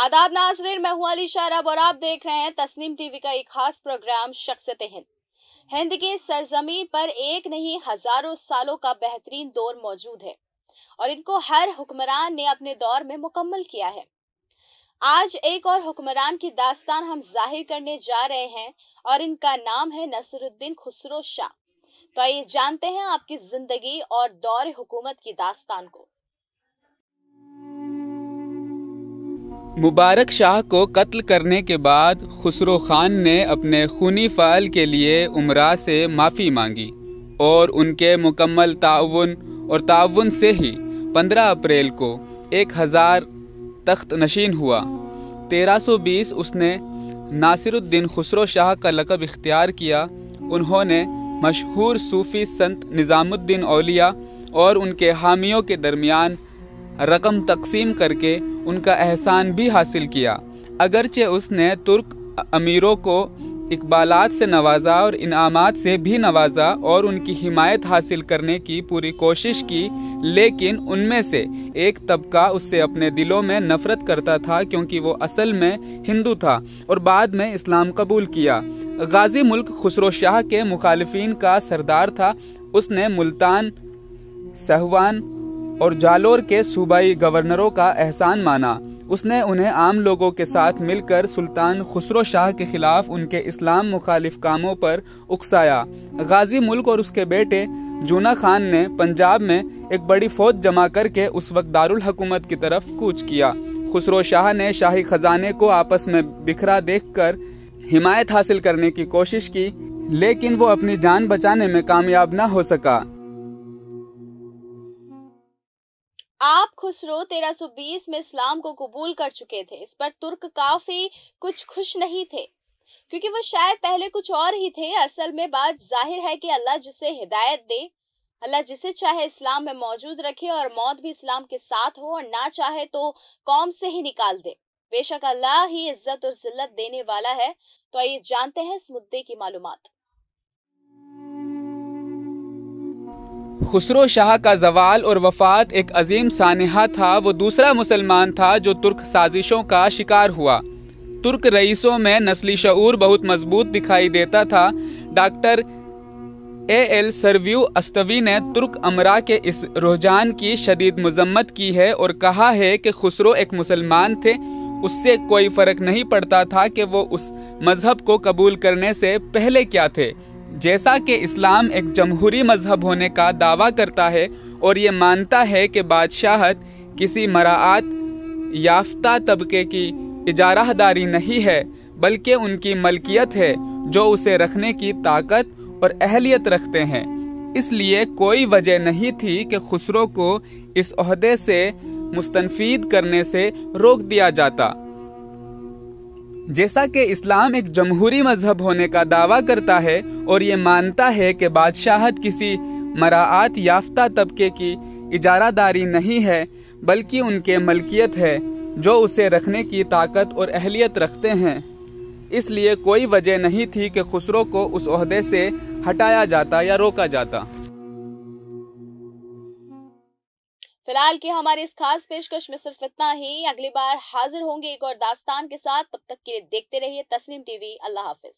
आदाब नाज़रीन, मैं हूं अली शारब और आप देख रहे हैं तस्नीम टीवी का एक खास प्रोग्राम शख्सियत हिंद। हिंद की सरजमीन पर एक नहीं हजारों सालों का बेहतरीन दौर मौजूद है और इनको हर हुक्मरान ने अपने दौर में मुकम्मल किया है। आज एक और हुक्मरान की दास्तान हम जाहिर करने जा रहे हैं और इनका नाम है नसरुद्दीन खुसरो शाह। तो आइए जानते हैं आपकी जिंदगी और दौर हुकूमत की दास्तान को। मुबारक शाह को कत्ल करने के बाद खुसरो खान ने अपने खूनी फ़ाल के लिए उमरा से माफ़ी मांगी और उनके मुकम्मल ताउन से ही 15 अप्रैल को 1000 तख्त नशीन हुआ। 1320 उसने नासिरुद्दीन खुसरो शाह का लक़ब इख्तियार किया। उन्होंने मशहूर सूफ़ी संत निज़ामुद्दीन औलिया और उनके हामियों के दरमियान रकम तकसीम करके उनका एहसान भी हासिल किया। अगरचे उसने तुर्क अमीरों को इकबालात से नवाजा और इनामात से भी नवाजा और उनकी हिमायत हासिल करने की पूरी कोशिश की, लेकिन उनमें से एक तबका उससे अपने दिलों में नफरत करता था क्योंकि वो असल में हिंदू था और बाद में इस्लाम कबूल किया। गाजी मुल्क खुसरो शाह के मुखालिफिन का सरदार था। उसने मुल्तान, सहवान और जालोर के सूबाई गवर्नरों का एहसान माना। उसने उन्हें आम लोगों के साथ मिलकर सुल्तान खुसरो शाह के खिलाफ उनके इस्लाम मुखालिफ कामों पर उकसाया। गाजी मुल्क और उसके बेटे जूना खान ने पंजाब में एक बड़ी फौज जमा करके उस वक्त दारुल हुकूमत की तरफ कूच किया। खुसरो शाह ने शाही खजाने को आपस में बिखरा देखकर हिमायत हासिल करने की कोशिश की, लेकिन वो अपनी जान बचाने में कामयाब न हो सका। आप खुसरो 1320 में इस्लाम को कबूल कर चुके थे। इस पर तुर्क काफी कुछ खुश नहीं थे क्योंकि वो शायद पहले कुछ और ही थे। असल में बात जाहिर है कि अल्लाह जिसे हिदायत दे, अल्लाह जिसे चाहे इस्लाम में मौजूद रखे और मौत भी इस्लाम के साथ हो और ना चाहे तो कौम से ही निकाल दे। बेशक अल्लाह ही इज्जत और जिल्लत देने वाला है। तो आइए जानते हैं इस मुद्दे की मालूमात। खुसरो शाह का जवाल और वफात एक अजीम सानिहा था। वो दूसरा मुसलमान था जो तुर्क साजिशों का शिकार हुआ। तुर्क रईसों में नस्ली शऊर बहुत मजबूत दिखाई देता था। डॉक्टर एल सरव्यू अस्तवी ने तुर्क अमरा के इस रुझान की शदीद मजम्मत की है और कहा है कि खुसरो एक मुसलमान थे, उससे कोई फर्क नहीं पड़ता था कि वो उस मजहब को कबूल करने से पहले क्या थे। जैसा कि इस्लाम एक जमहूरी मजहब होने का दावा करता है और ये मानता है कि बादशाहत किसी मराआत याफ्ता तबके की इजारादारी नहीं है बल्कि उनकी मलकियत है जो उसे रखने की ताकत और अहलियत रखते हैं। इसलिए कोई वजह नहीं थी कि खुसरो को इस ओहदे से मुस्तनफीद करने से रोक दिया जाता। जैसा कि इस्लाम एक जमहूरी मजहब होने का दावा करता है और ये मानता है कि बादशाहत किसी मराआत याफ्ता तबके की इजारादारी नहीं है बल्कि उनके मलकियत है जो उसे रखने की ताकत और अहलियत रखते हैं, इसलिए कोई वजह नहीं थी कि खुसरो को उस ओहदे से हटाया जाता या रोका जाता। फिलहाल की हमारी इस खास पेशकश में सिर्फ इतना ही। अगली बार हाजिर होंगे एक और दास्तान के साथ। तब तक के लिए देखते रहिए तस्नीम टीवी। अल्लाह हाफिज।